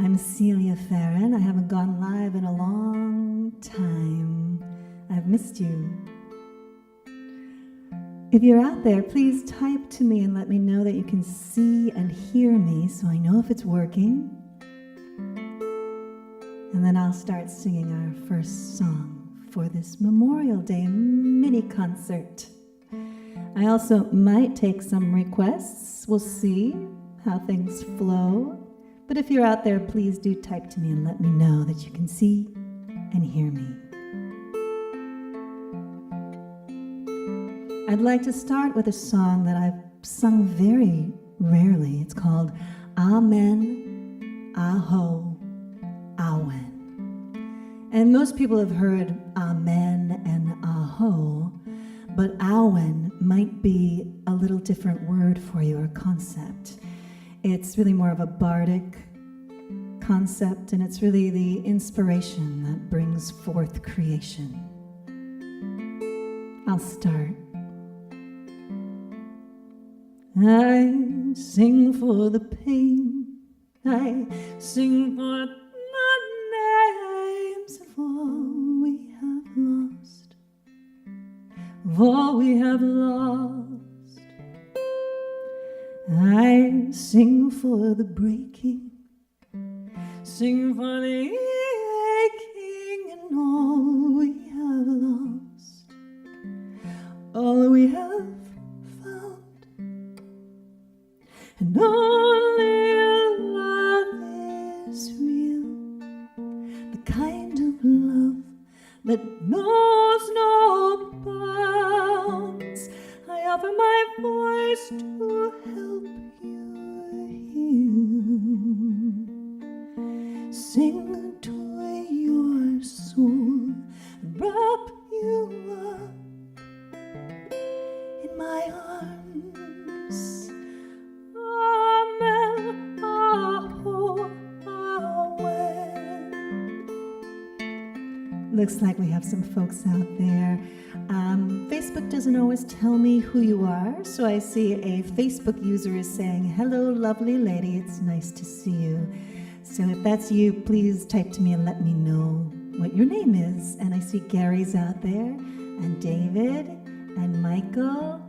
I'm Celia Farran. I haven't gone live in a long time. I've missed you. If you're out there, please type to me and let me know that you can see and hear me so I know if it's working. And then I'll start singing our first song for this Memorial Day mini concert. I also might take some requests. We'll see how things flow. But if you're out there, please do type to me and let me know that you can see and hear me. I'd like to start with a song that I've sung very rarely. It's called Amen, Aho, Awen. And most people have heard Amen and Aho, but Awen might be a little different word for you or concept. It's really more of a bardic concept, and it's really the inspiration that brings forth creation. I'll start. I sing for the pain, I sing for the names of all we have lost, of all we have lost. I sing for the breaking, sing for the aching, and all we have lost, all we have found, and only love is real, the kind of love that knows no bounds. I offer my voice to help you heal. Sing to your soul and wrap you up in my arms. Amen, aho, awen. Looks like we have some folks out there. Facebook doesn't always tell me who you are, so I see a Facebook user is saying, hello, lovely lady, it's nice to see you. So if that's you, please type to me and let me know what your name is. And I see Gary's out there, and David, and Michael,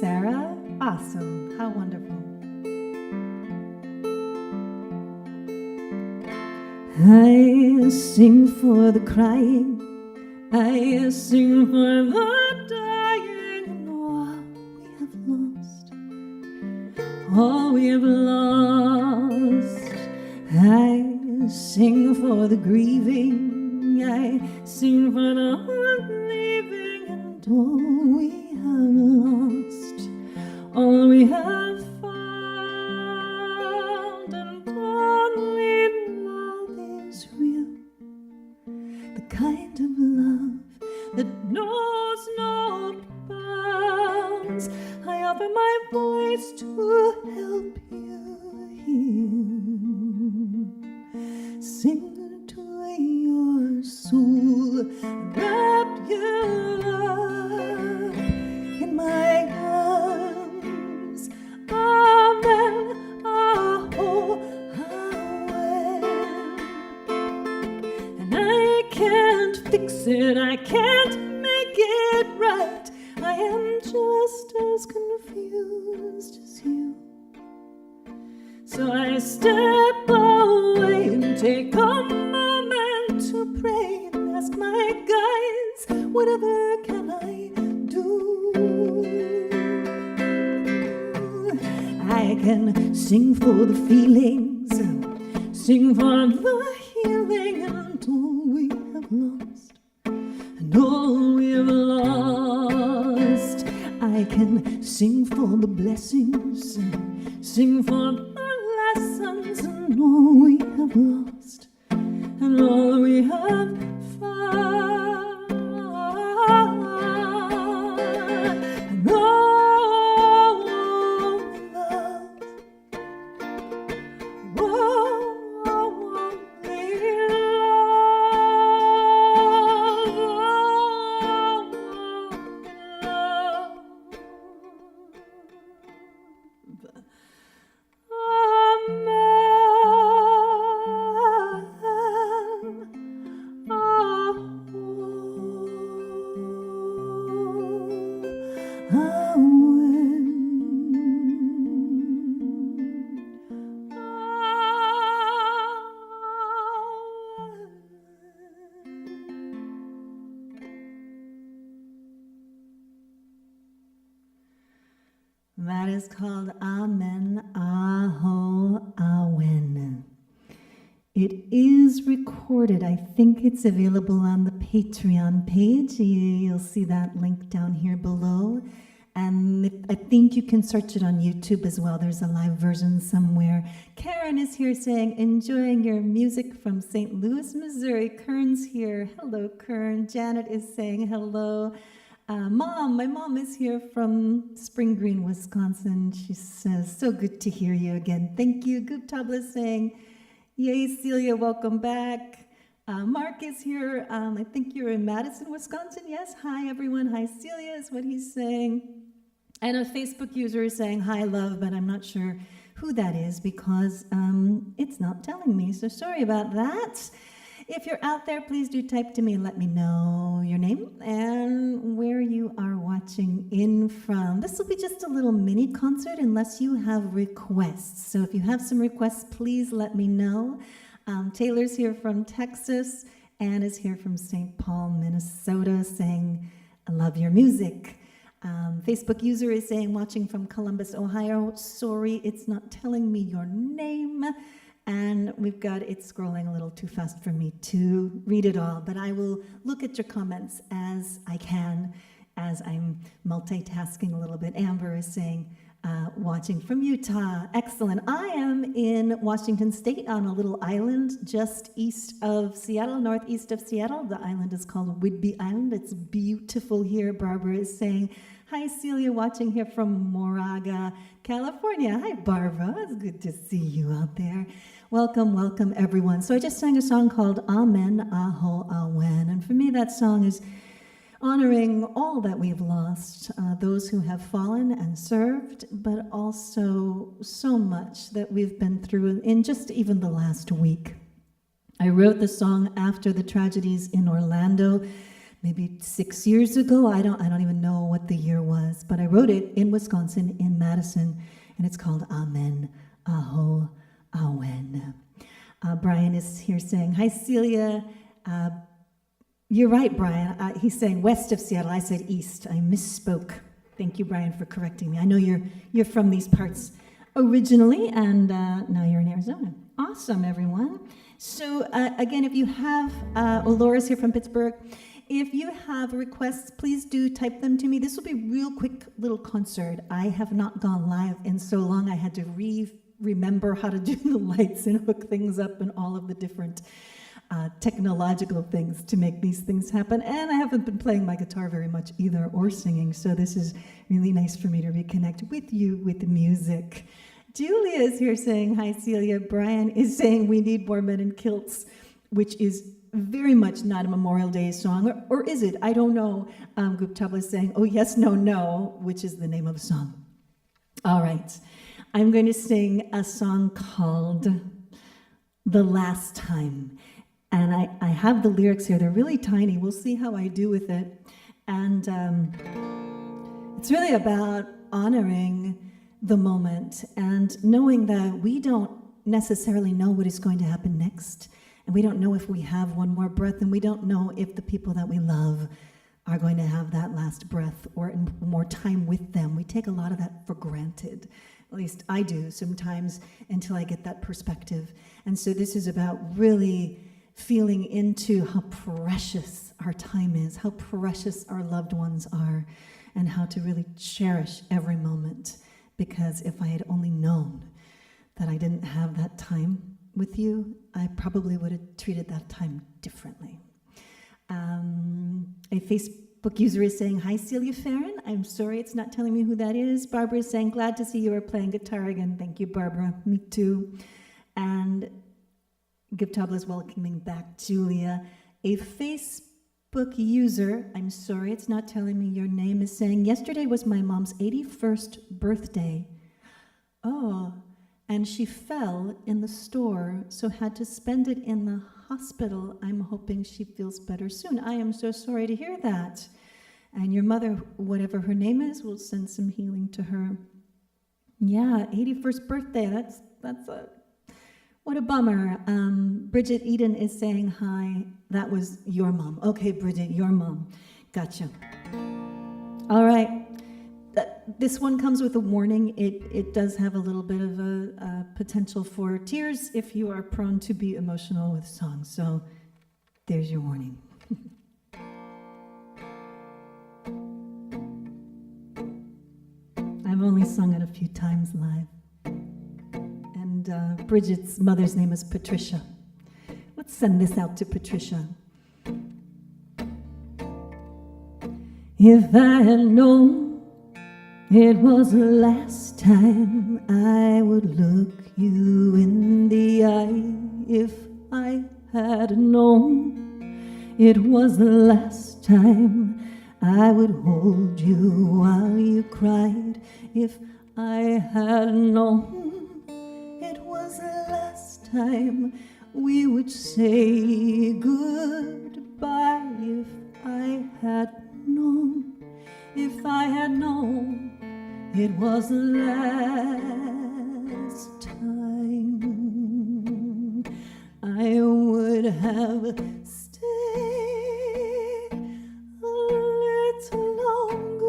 Sarah. Awesome, how wonderful. I sing for the crying, I sing for the dying, and all we have lost. I sing for the grieving, I sing for the unleaving, and all we have lost, all we have found, and only love is real, the kind of love that knows no bounds. I offer my voice to help you heal. Sing to your soul, wrap you up in my arms. Amen, aho, awen. And I can't fix it, I can't make it right. I am just as confused as you. So I step away and take a moment to pray and ask my guides, whatever can I do? I can sing for the feelings, sing for the healing, and all we have lost, and all we have lost. I can sing for the blessings, sing for the lessons, and all we have lost, and all we have found, and all we love, all we love. is called Amen Aho Awen. It is recorded. I think it's available on the Patreon page. You'll see that link down here below. And I think you can search it on YouTube as well. There's a live version somewhere. Karen is here saying, enjoying your music from St. Louis, Missouri. Kern's here. Hello, Kern. Janet is saying hello. My mom is here from Spring Green, Wisconsin. She says, so good to hear you again. Thank you. Guptabla is saying, yay, Celia, welcome back. Mark is here. I think you're in Madison, Wisconsin. Yes, hi, everyone. Hi, Celia is what he's saying. And a Facebook user is saying, hi, love, but I'm not sure who that is because it's not telling me. So sorry about that. If you're out there, please do type to me and let me know your name and where you are watching in from. This will be just a little mini concert unless you have requests. So if you have some requests, please let me know. Taylor's here from Texas. Anne is here from St. Paul, Minnesota, saying, I love your music. Facebook user is saying, watching from Columbus, Ohio. Sorry, it's not telling me your name. And we've got it scrolling a little too fast for me to read it all, but I will look at your comments as I can, as I'm multitasking a little bit. Amber is saying, watching from Utah. Excellent. I am in Washington State on a little island just east of Seattle, northeast of Seattle. The island is called Whidbey Island. It's beautiful here. Barbara is saying, hi, Celia, watching here from Moraga, California. Hi, Barbara. It's good to see you out there. Welcome, welcome, everyone. So I just sang a song called Amen Aho Awen. And for me, that song is honoring all that we've lost, those who have fallen and served, but also so much that we've been through in just even the last week. I wrote the song after the tragedies in Orlando, maybe 6 years ago. I don't even know what the year was, but I wrote it in Wisconsin, in Madison, and it's called Amen Aho Awen. Brian is here saying, hi, Celia. You're right, Brian. He's saying west of Seattle. I said east. I misspoke. Thank you, Brian, for correcting me. I know you're from these parts originally, and now you're in Arizona. Awesome, everyone. So again, if you have, Laura's here from Pittsburgh. If you have requests, please do type them to me. This will be a real quick little concert. I have not gone live in so long. I had to remember how to do the lights and hook things up and all of the different technological things to make these things happen. And I haven't been playing my guitar very much either or singing, so this is really nice for me to reconnect with you with the music. Julia is here saying, hi, Celia. Brian is saying we need more men in kilts, which is very much not a Memorial Day song, or is it? I don't know. Guptabla is saying, oh, yes, no, no, which is the name of the song. All right. I'm going to sing a song called The Last Time. And I have the lyrics here. They're really tiny. We'll see how I do with it. And it's really about honoring the moment and knowing that we don't necessarily know what is going to happen next. And we don't know if we have one more breath, and we don't know if the people that we love are going to have that last breath or more time with them. We take a lot of that for granted. At least I do sometimes until I get that perspective. And so this is about really feeling into how precious our time is, how precious our loved ones are, and how to really cherish every moment. Because if I had only known that I didn't have that time with you, I probably would have treated that time differently. A Facebook user is saying, hi, Celia Farran. I'm sorry it's not telling me who that is. Barbara is saying, glad to see you are playing guitar again. Thank you, Barbara. Me too. And Guptabla is welcoming back Julia. A Facebook user, I'm sorry it's not telling me your name, is saying, yesterday was my mom's 81st birthday. Oh, and she fell in the store, so had to spend it in the hospital. I'm hoping she feels better soon. I am so sorry to hear that. And your mother, whatever her name is, will send some healing to her. Yeah, 81st birthday, that's what a bummer. Bridget Eden is saying hi. That was your mom. Okay, Bridget, your mom. Gotcha. All right. this one comes with a warning. It does have a little bit of a potential for tears if you are prone to be emotional with songs. So there's your warning. I've only sung it a few times live. And Bridget's mother's name is Patricia. Let's send this out to Patricia. If I had known it was the last time I would look you in the eye, if I had known it was the last time I would hold you while you cried, if I had known it was the last time we would say goodbye, if I had known, if I had known it was the last time, I would have stayed a little longer.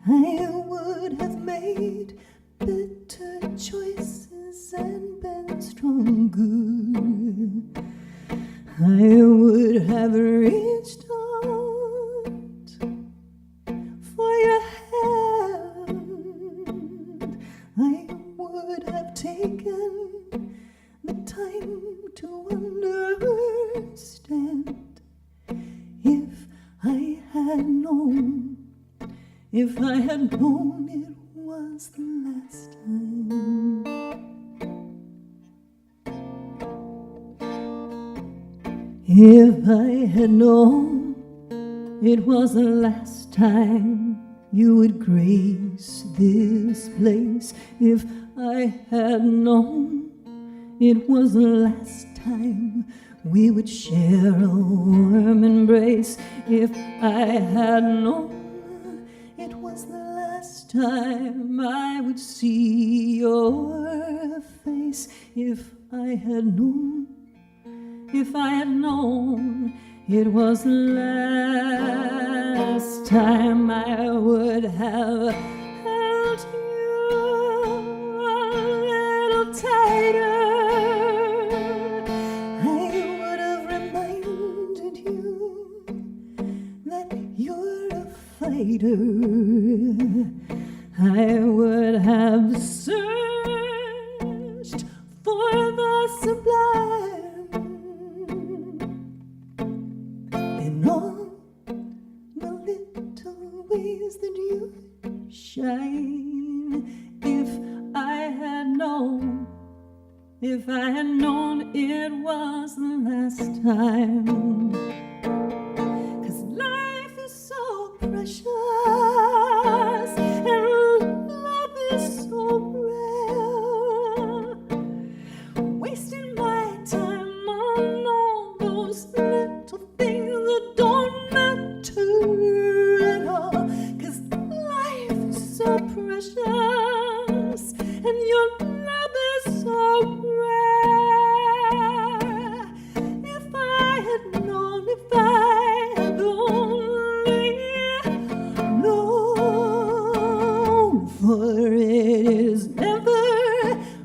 I would have made better choices and been stronger. I would have reached out for your hand. I would have taken the time to understand. If I had known, if I had known it was the last time. If I had known it was the last time you would grace this place, if I had known it was the last time we would share a warm embrace, if I had known it was the last time I would see your face, if I had known, if I had known it was the last time, I would have held you a little tighter. I would have reminded you that you're a fighter. I would have searched for the sublime in all the little ways that you shine. If I had known, if I had known it was the last time, 'cause life is so precious and love is so rare, wasting my time on all those little things that don't matter at all, 'cause life is so precious and your love is so rare. If I had known, if I had only known, for it is never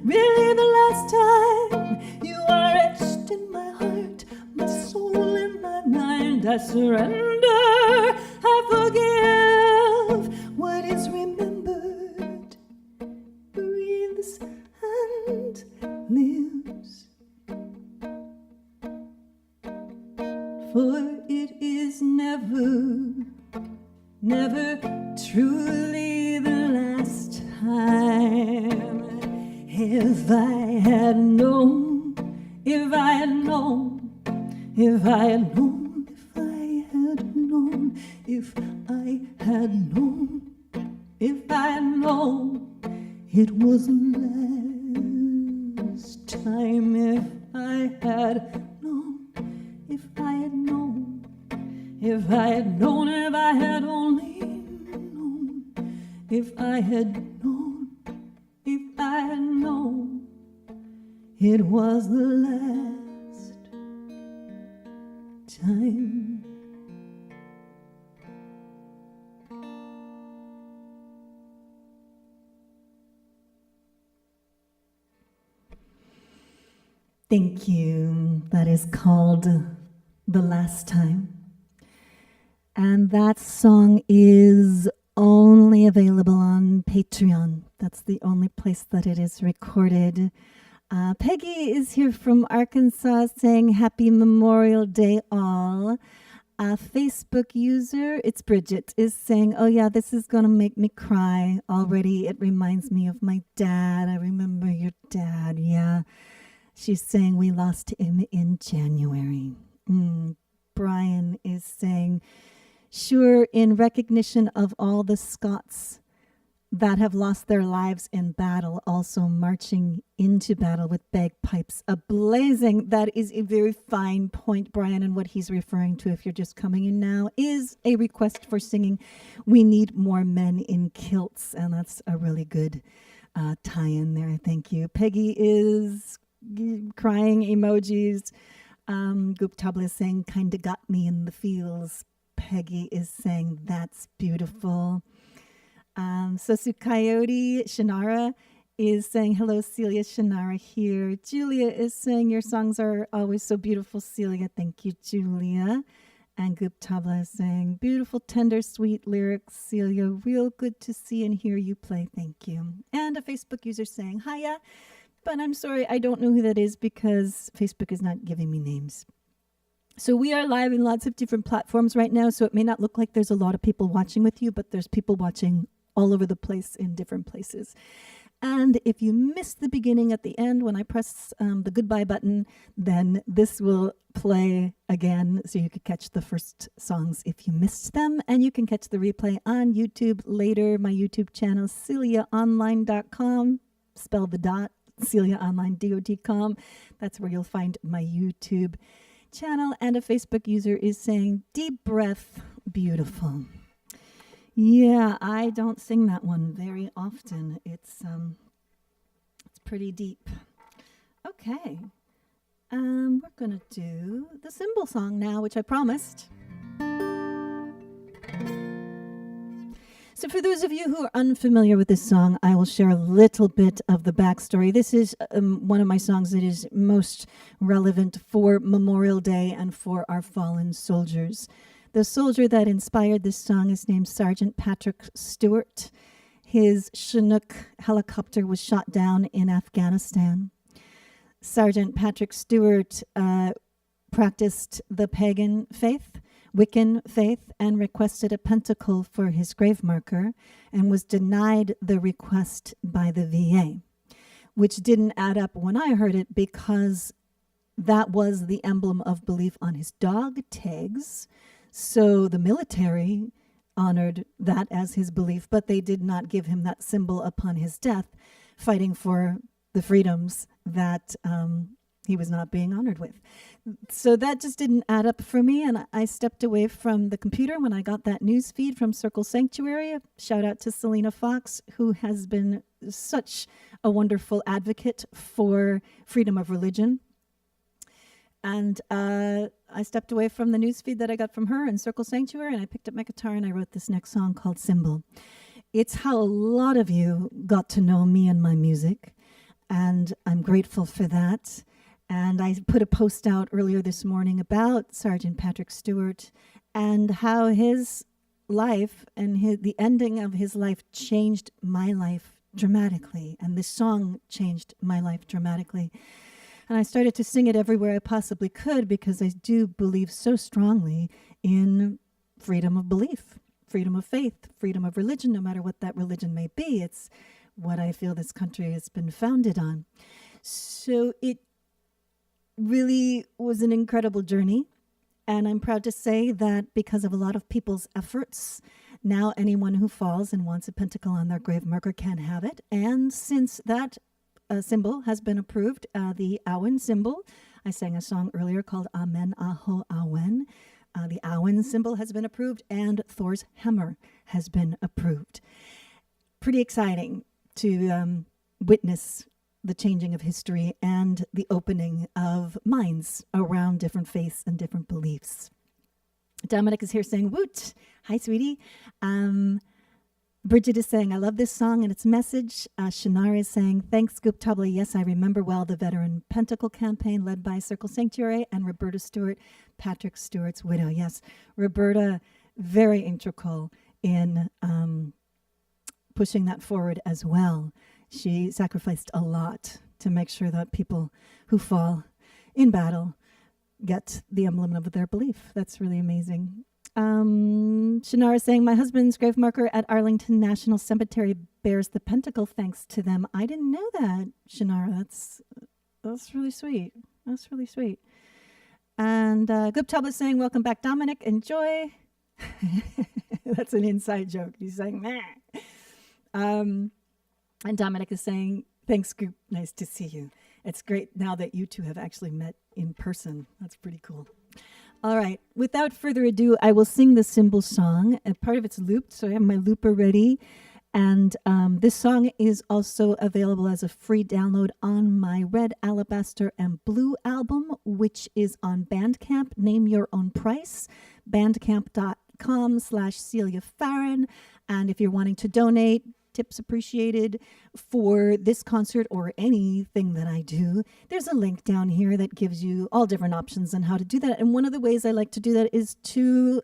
really the last time. You are etched in my heart, my soul and my mind. I surrender, I forgive. What is remembered breathes and lives. For it is never, never truly the last time. If I had known, if I had known, if I had known, if I had known, if I had known, if I had known it was the last time, if I had known, if I had known, if I had known, if I had only known, if I had known, if I had known it was the last time. Thank you. That is called The Last Time. And that song is only available on Patreon. That's the only place that it is recorded. Peggy is here from Arkansas saying Happy Memorial Day all. A Facebook user, it's Bridget, is saying, oh yeah, this is going to make me cry already. It reminds me of my dad. I remember your dad, yeah. She's saying we lost him in January. Brian is saying, sure, in recognition of all the Scots that have lost their lives in battle, also marching into battle with bagpipes a-blazing. That is a very fine point, Brian, and what he's referring to, if you're just coming in now, is a request for singing We Need More Men in Kilts, and that's a really good tie-in there. Thank you. Peggy is crying emojis. Goop Tabla is saying, kinda got me in the feels. Peggy is saying, that's beautiful. Sosu Coyote, Shannara is saying, hello, Celia, Shannara here. Julia is saying, your songs are always so beautiful, Celia. Thank you, Julia. And Goop Tabla is saying, beautiful, tender, sweet lyrics, Celia. Real good to see and hear you play. Thank you. And a Facebook user saying, hiya, but I'm sorry, I don't know who that is because Facebook is not giving me names. So we are live in lots of different platforms right now, so it may not look like there's a lot of people watching with you, but there's people watching all over the place in different places. And if you missed the beginning at the end, when I press the goodbye button, then this will play again, so you could catch the first songs if you missed them, and you can catch the replay on YouTube later. My YouTube channel, CeliaOnline.com, spell the dot, CeliaOnline.com. That's where you'll find my YouTube channel. And a Facebook user is saying, deep breath, beautiful. Yeah, I don't sing that one very often. It's pretty deep. Okay, we're gonna do the cymbal song now, which I promised. So for those of you who are unfamiliar with this song, I will share a little bit of the backstory. This is one of my songs that is most relevant for Memorial Day and for our fallen soldiers. The soldier that inspired this song is named Sergeant Patrick Stewart. His Chinook helicopter was shot down in Afghanistan. Sergeant Patrick Stewart practiced the pagan faith, Wiccan faith, and requested a pentacle for his grave marker and was denied the request by the VA, which didn't add up when I heard it because that was the emblem of belief on his dog tags. So the military honored that as his belief, but they did not give him that symbol upon his death, fighting for the freedoms that he was not being honored with. So that just didn't add up for me, and I stepped away from the computer when I got that news feed from Circle Sanctuary. Shout out to Selena Fox, who has been such a wonderful advocate for freedom of religion. And I stepped away from the news feed that I got from her in Circle Sanctuary, and I picked up my guitar and I wrote this next song called Symbol. It's how a lot of you got to know me and my music, and I'm grateful for that. And I put a post out earlier this morning about Sergeant Patrick Stewart and how his life and the ending of his life changed my life dramatically. And this song changed my life dramatically. And I started to sing it everywhere I possibly could because I do believe so strongly in freedom of belief, freedom of faith, freedom of religion, no matter what that religion may be. It's what I feel this country has been founded on. So it really was an incredible journey. And I'm proud to say that because of a lot of people's efforts, now anyone who falls and wants a pentacle on their grave marker can have it. And since that symbol has been approved, the Awen symbol, I sang a song earlier called Amen Aho Awen. The Awen symbol has been approved, and Thor's hammer has been approved. Pretty exciting to witness the changing of history and the opening of minds around different faiths and different beliefs. Dominic is here saying, woot. Hi, sweetie. Bridget is saying, I love this song and its message. Shannara is saying, thanks, Goop Tabla. Yes, I remember well the Veteran Pentacle campaign led by Circle Sanctuary and Roberta Stewart, Patrick Stewart's widow. Yes, Roberta, very integral in pushing that forward as well. She sacrificed a lot to make sure that people who fall in battle get the emblem of their belief. That's really amazing. Shannara saying, my husband's grave marker at Arlington National Cemetery bears the pentacle thanks to them. I didn't know that, Shannara. That's really sweet. That's really sweet. And Gupta saying, welcome back, Dominic. Enjoy. That's an inside joke. He's saying, meh. And Dominic is saying, thanks, Goop. Nice to see you. It's great now that you two have actually met in person. That's pretty cool. All right. Without further ado, I will sing the cymbal song. And part of it's looped, so I have my looper ready. And this song is also available as a free download on my Red, Alabaster, and Blue album, which is on Bandcamp. Name Your Own Price, bandcamp.com/Celia Farran. And if you're wanting to donate, tips appreciated for this concert or anything that I do, there's a link down here that gives you all different options on how to do that. And one of the ways I like to do that is to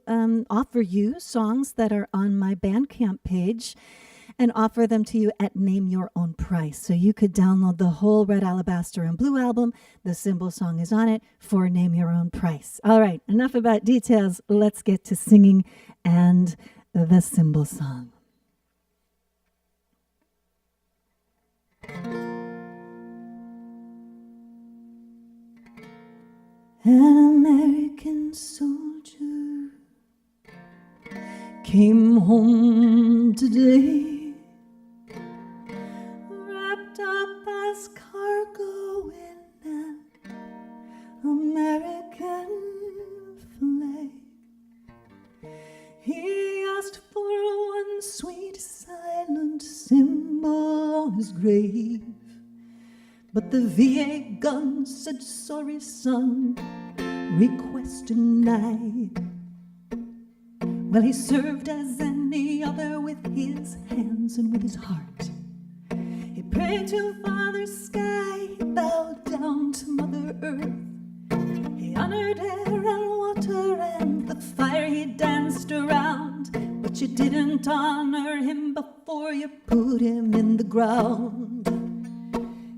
offer you songs that are on my Bandcamp page and offer them to you at Name Your Own Price. So you could download the whole Red, Alabaster, and Blue album. The cymbal song is on it for Name Your Own Price. All right, enough about details. Let's get to singing and the cymbal song. An American soldier came home today, wrapped up as cargo in an American flag. He asked for one sweet silent symbol on his grave, but the VA gun said, sorry son, request denied. Well, he served as any other with his hands and with his heart. He prayed to Father Sky, he bowed down to Mother Earth. He honored air and water and the fire he danced around. But you didn't honor him before you put him in the ground.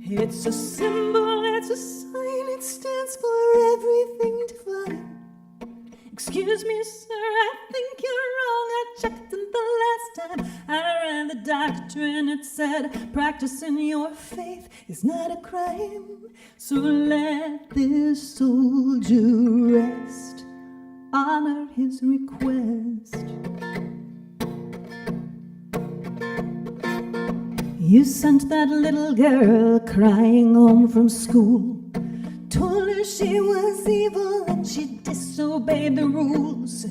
It's a symbol, it's a sign, it stands for everything divine. Excuse me, sir, I think you're wrong. I checked it the last time I read the doctrine. It said practicing your faith is not a crime. So let this soldier rest, honor his request. You sent that little girl crying home from school, told her she was evil and she disobeyed the rules.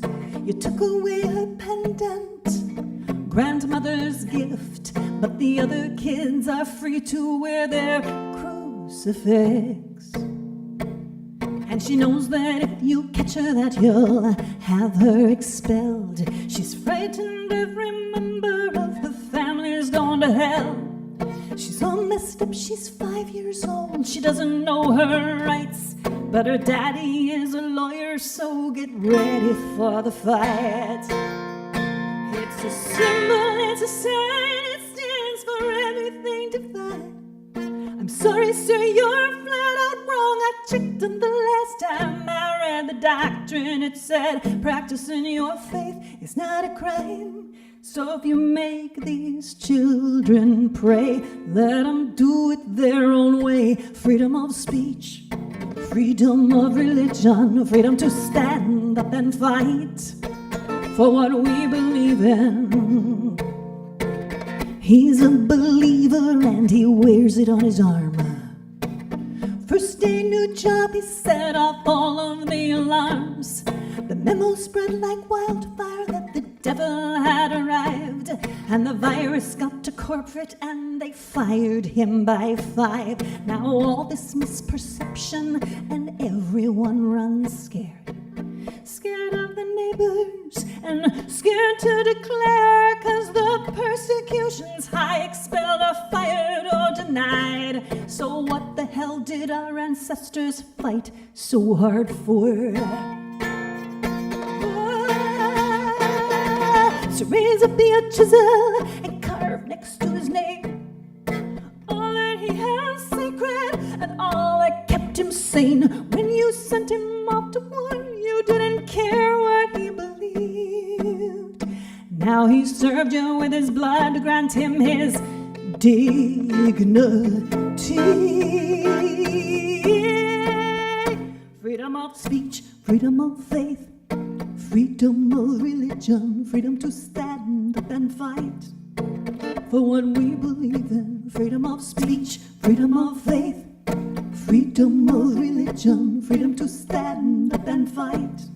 You took away her pendant, grandmother's gift, but the other kids are free to wear their crucifix. And she knows that if you catch her that you'll have her expelled. She's frightened every member of her family's gone to hell. She's all messed up, she's 5 years old. She doesn't know her rights, but her daddy is a lawyer, so get ready for the fight. It's a symbol, it's a sign, it stands for everything divine. I'm sorry, sir, you're flat out wrong. I checked them the last time I read the doctrine. It said practicing your faith is not a crime. So if you make these children pray, let them do it their own way. Freedom of speech, freedom of religion, freedom to stand up and fight for what we believe in. He's a believer and he wears it on his arm. First day, new job, he set off all of the alarms. The memo spread like wildfire that the devil had arrived, and the virus got to corporate and they fired him by 5. Now all this misperception and everyone runs scared. scared of the neighbors and scared to declare, 'cause the persecution's high, expelled or fired or denied. So what the hell did our ancestors fight so hard for? To raise up the chisel and carve next to his name all that he has sacred and all that kept him sane. When you sent him off to war, you didn't care what he believed. Now he served you with his blood, grant him his dignity. Freedom of speech, freedom of faith, freedom of religion, freedom to stand up and fight for what we believe in. Freedom of speech, freedom of faith, freedom of religion, freedom to stand up and fight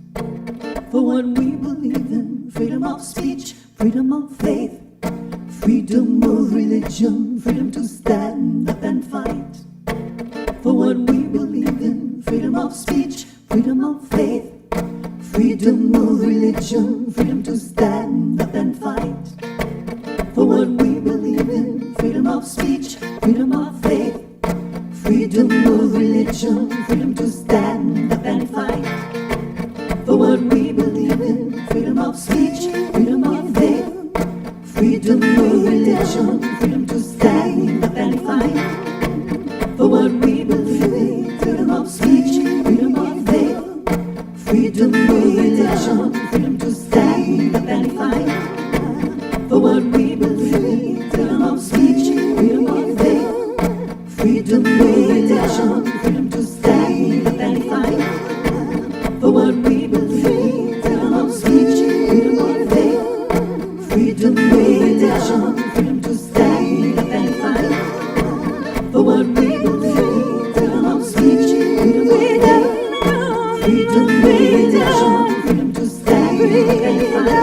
for what we believe in. Freedom of speech, freedom of faith, freedom of religion, freedom to stand up and fight for what we believe in. Freedom of speech, freedom of faith, freedom of religion, freedom to stand up and fight for what we believe in. Freedom of speech, freedom of faith, freedom of religion, freedom to stand up and fight for what we believe in. Freedom of speech, freedom of faith, freedom of religion, freedom to stand up and fight for what we believe in. Freedom of speech, freedom of faith, freedom of religion, freedom to stand up and fight for what we believe in. Freedom of speech, freedom of faith, freedom of religion, freedom to stand up and fight for what we believe in. Freedom of speech, freedom of faith, freedom of religion, freedom to stand up and fight for what we believe in. Freedom of speech, freedom of faith, freedom of religion, freedom to stand up and fight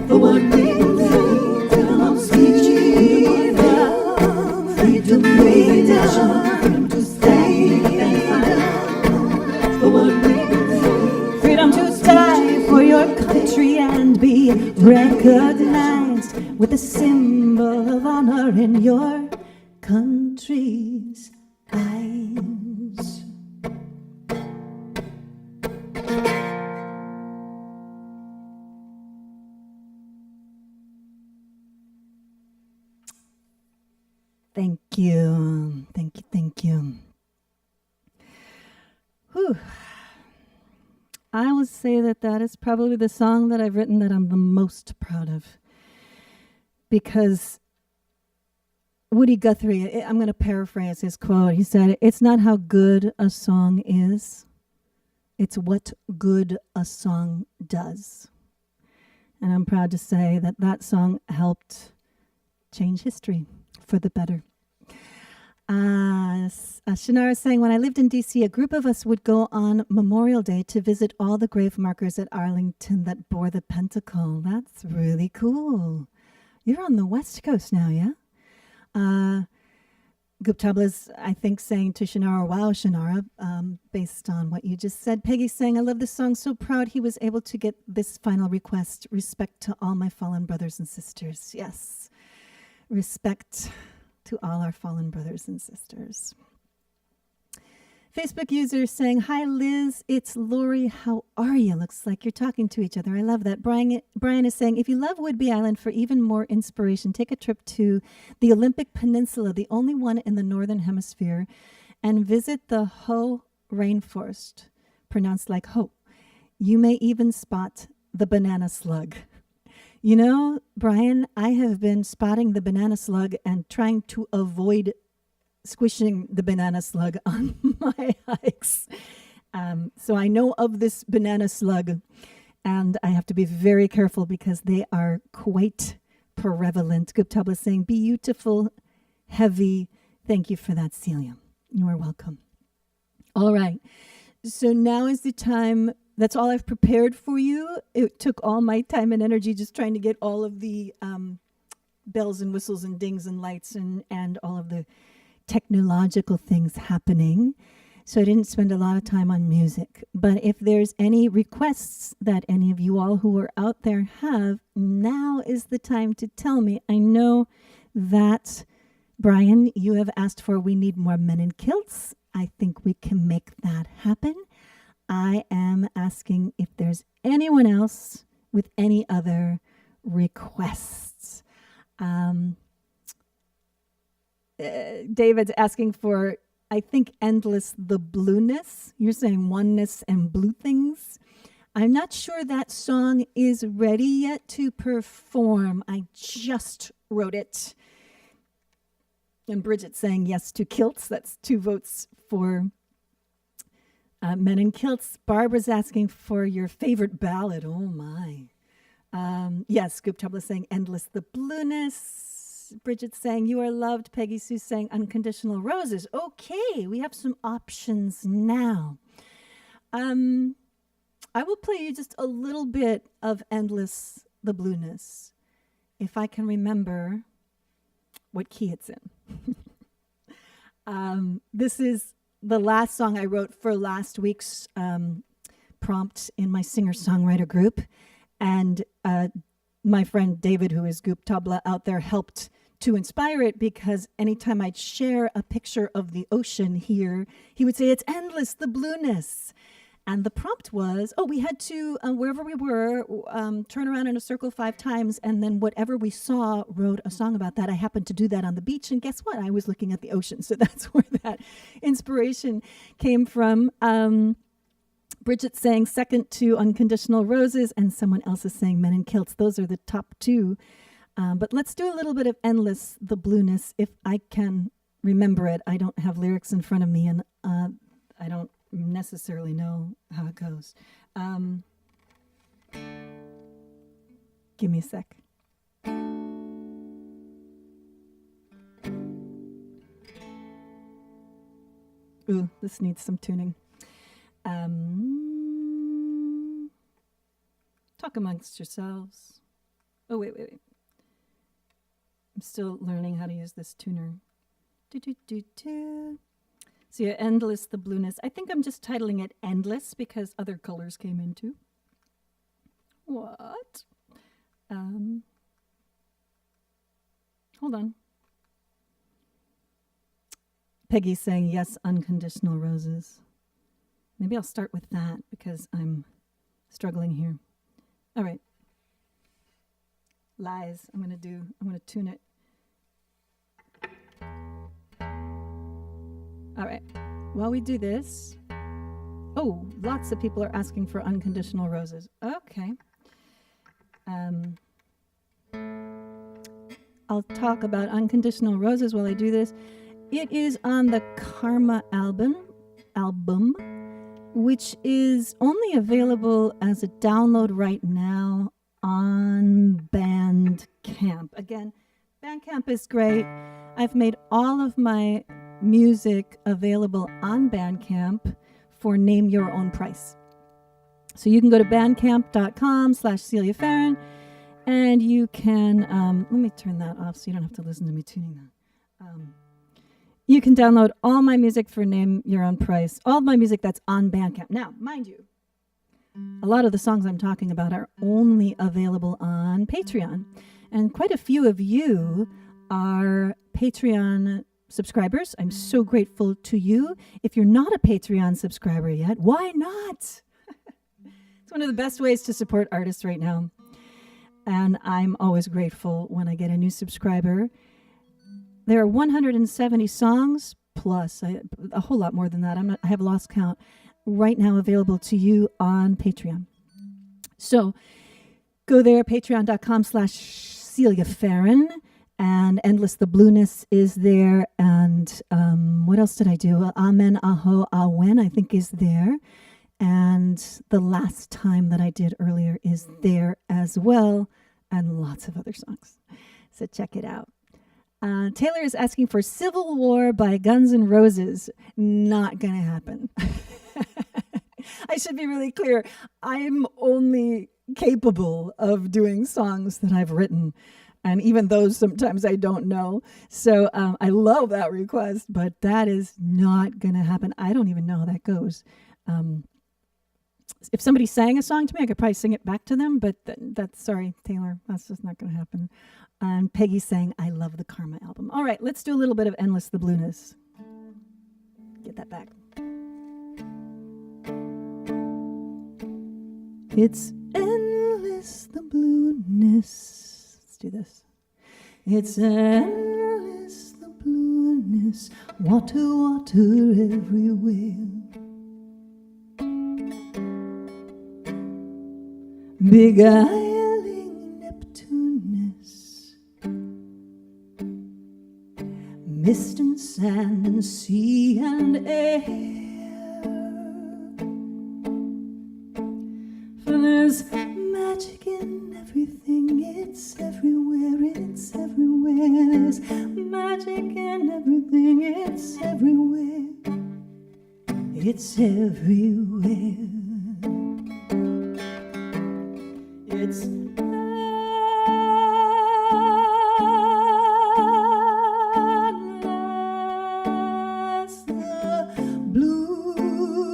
for what we believe in. Freedom of speech, freedom of faith, freedom of religion, freedom to stand up and fight for what we believe. Freedom to die for your country and be recognized with a symbol of honor in your country's eyes. Thank you. Thank you. Thank you. Whew. I will say that that is probably the song that I've written that I'm the most proud of. Because Woody Guthrie, I'm going to paraphrase his quote. He said, "It's not how good a song is, it's what good a song does." And I'm proud to say that that song helped change history for the better. Shannara is saying, when I lived in D.C., a group of us would go on Memorial Day to visit all the grave markers at Arlington that bore the pentacle. That's really cool. You're on the West Coast now, yeah? Guptabla's, I think, saying to Shannara, wow, Shannara, based on what you just said. Peggy's saying, I love this song, so proud he was able to get this final request. Respect to all my fallen brothers and sisters. Yes, respect to all our fallen brothers and sisters. Facebook user saying, hi, Liz, it's Lori. How are you? Looks like you're talking to each other. I love that. Brian is saying, if you love Whidbey Island for even more inspiration, take a trip to the Olympic Peninsula, the only one in the Northern Hemisphere, and visit the Ho rainforest, pronounced like Ho. You may even spot the banana slug. You know, Brian, I have been spotting the banana slug and trying to avoid squishing the banana slug on my hikes. So I know of this banana slug, and I have to be very careful because they are quite prevalent. Guptabla saying, beautiful, heavy. Thank you for that, Celia. You are welcome. All right. So now is the time. That's all I've prepared for you. It took all my time and energy just trying to get all of the bells and whistles and dings and lights and all of the technological things happening. So I didn't spend a lot of time on music. But if there's any requests that any of you all who are out there have, now is the time to tell me. I know that, Brian, you have asked for We Need More Men in Kilts. I think we can make that happen. I am asking if there's anyone else with any other requests. David's asking for, I think, Endless the Blueness. You're saying oneness and blue things. I'm not sure that song is ready yet to perform. I just wrote it. And Bridget's saying yes to kilts. That's 2 votes for Men in Kilts. Barbara's asking for your favorite ballad. Oh, my. Yes, Scoop Trouble is saying Endless the Blueness. Bridget's saying You Are Loved. Peggy Sue's saying Unconditional Roses. Okay, we have some options now. I will play you just a little bit of Endless the Blueness, if I can remember what key it's in. This is the last song I wrote for last week's prompt in my singer-songwriter group. And my friend David, who is Goop Tabla out there, helped to inspire it, because anytime I'd share a picture of the ocean here, he would say, it's endless, the blueness. And the prompt was, we had to, wherever we were, turn around in a circle 5 times, and then whatever we saw, wrote a song about that. I happened to do that on the beach, and guess what? I was looking at the ocean, so that's where that inspiration came from. Bridget saying second to Unconditional Roses, and someone else is saying Men in Kilts. Those are the top 2. But let's do a little bit of Endless the Blueness, if I can remember it. I don't have lyrics in front of me, and I don't necessarily know how it goes. Give me a sec. Ooh, this needs some tuning. Talk amongst yourselves. Oh, wait. I'm still learning how to use this tuner. So yeah, Endless the Blueness. I think I'm just titling it Endless because other colors came in too. What? Hold on. Peggy's saying yes, Unconditional Roses. Maybe I'll start with that because I'm struggling here. All right. Lies. I'm going to tune it. All right. While we do this, lots of people are asking for Unconditional Roses. Okay. I'll talk about Unconditional Roses while I do this. It is on the Karma album, which is only available as a download right now on Bandcamp. Again, Bandcamp is great. I've made all of my music available on Bandcamp for name your own price. So you can go to bandcamp.com/Celia Farran, and you can, let me turn that off so you don't have to listen to me tuning that. You can download all my music for name your own price, all of my music that's on Bandcamp. Now, mind you, a lot of the songs I'm talking about are only available on Patreon. And quite a few of you are Patreon subscribers. I'm so grateful to you. If you're not a Patreon subscriber yet, why not? It's one of the best ways to support artists right now. And I'm always grateful when I get a new subscriber. There are 170 songs plus a whole lot more than that. I have lost count right now available to you on Patreon. So go there, patreon.com/Celia Farran, and Endless the Blueness is there. And what else did I do? Amen, Aho, Awen, I think is there. And the last time that I did earlier is there as well, and lots of other songs. So check it out. Taylor is asking for Civil War by Guns N' Roses. Not going to happen. I should be really clear. I'm only capable of doing songs that I've written. And even those sometimes I don't know. So I love that request, but that is not going to happen. I don't even know how that goes. If somebody sang a song to me, I could probably sing it back to them, but that's, sorry, Taylor, that's just not going to happen. And Peggy sang I Love the Karma album. All right, let's do a little bit of Endless the Blueness. Get that back. It's endless the blueness. Let's do this. It's endless the blueness, water, water everywhere. Beguiling Neptunus, mist and sand and sea and air. For there's magic in everything, it's everywhere, it's everywhere. There's magic in everything, it's everywhere, it's everywhere. It's endless the blueness,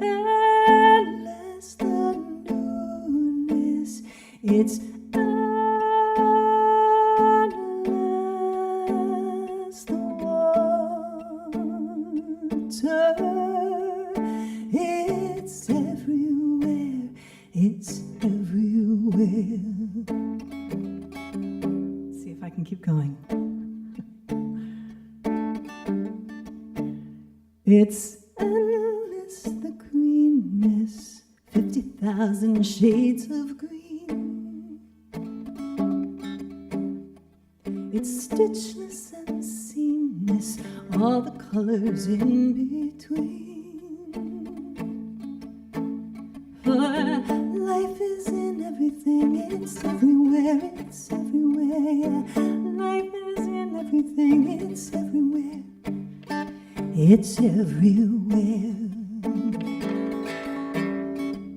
endless the newness. It's endless the water. It's everywhere, it's everywhere. Let's see if I can keep going. It's endless the greenness, 50,000 shades of green. It's stitchless and seamless, all the colors in between. For life is in everything, it's everywhere, it's everywhere. Yeah. Life is in everything, it's everywhere, it's everywhere.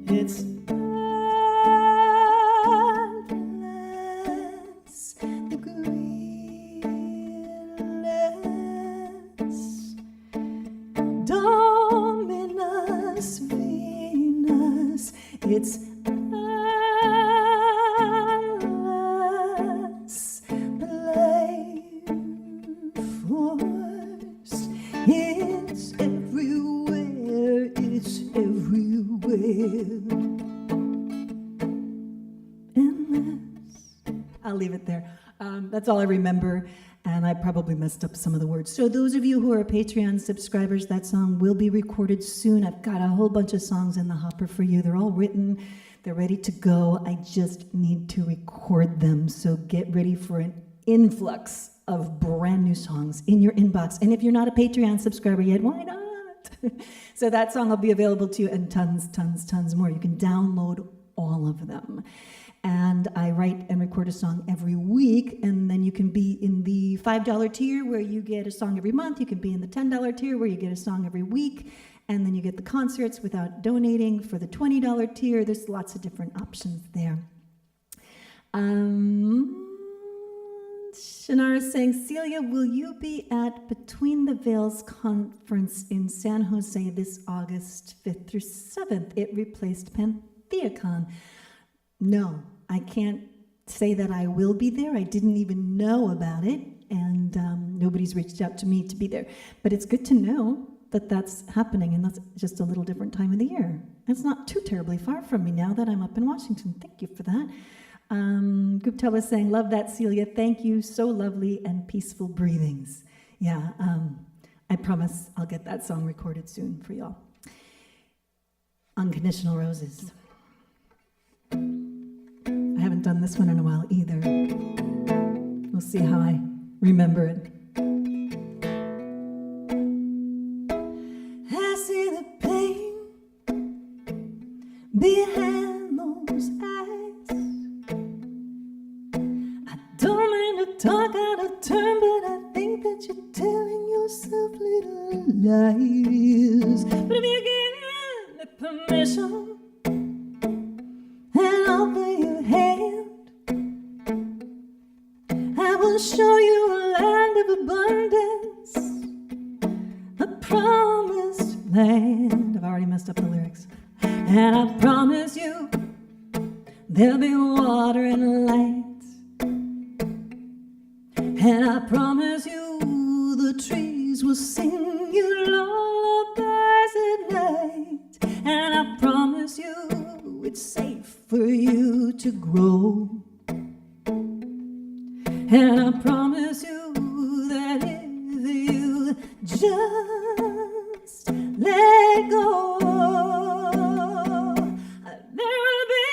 It's endless, the greenness, Dominus Venus. It's endless, the life force. It's everywhere, it's everywhere. Endless. I'll leave it there. That's all I remember, and I probably messed up some of the words. So those of you who are Patreon subscribers, that song will be recorded soon. I've got a whole bunch of songs in the hopper for you. They're all written. They're ready to go. I just need to record them. So get ready for an influx of brand new songs in your inbox. And if you're not a Patreon subscriber yet, why not? So that song will be available to you, and tons more. You can download all of them. And I write and record a song every week, and then you can be in the $5 tier where you get a song every month. You can be in the $10 tier where you get a song every week, and then you get the concerts without donating for the $20 tier. There's lots of different options there. Shannara is saying, Celia, will you be at Between the Veils conference in San Jose this August 5th through 7th? It replaced PantheaCon. No, I can't say that I will be there. I didn't even know about it, and nobody's reached out to me to be there. But it's good to know that that's happening, and that's just a little different time of the year. It's not too terribly far from me now that I'm up in Washington. Thank you for that. Gupta was saying, love that, Celia. Thank you. So lovely and peaceful breathings. Yeah, I promise I'll get that song recorded soon for y'all. Unconditional Roses. I haven't done this one in a while either. We'll see how I remember it. I see the pain behind those eyes. I don't mean to talk out of turn, but I think that you're telling yourself little lies. But if you give me permission, and offer you a hand. I will show you a land of abundance, a promised land. I've already messed up the lyrics. And I promise you there'll be water and light. And I promise you the trees will sing you lullabies at night. And I promise you it's safe for you to grow. And I promise you that if you just let go, there will be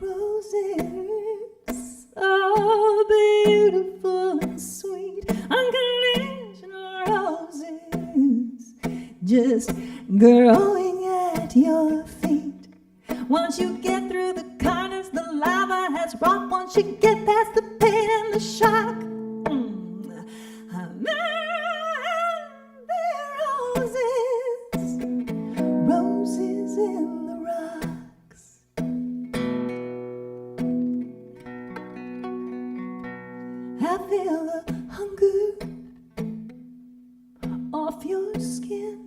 roses, so beautiful and sweet, unconditional roses, just growing at your feet. Once you get through the kindness the lava has wrought, once you get past the pain and the shock, roses in the rocks. I feel the hunger off your skin.